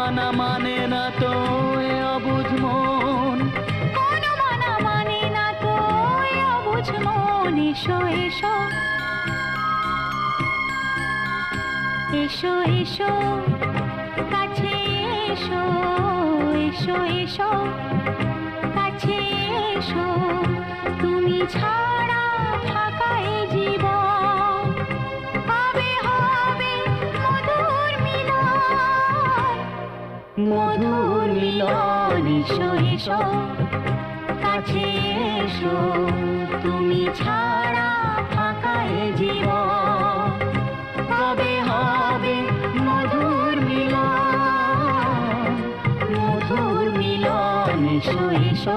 মানা মানে না তো এ অবুঝ মন, কোনো মানা মানে না তো এ অবুঝ মন। এসো এসো এসো এসো কাছে এসো, এসো এসো কাছে এসো। তুমি ছাড়া থাকা এ জীবন হবে হবে মধুর মিলন, মধুর মিলন। এসো এসো কাছে এসো, তুমি ছাড়া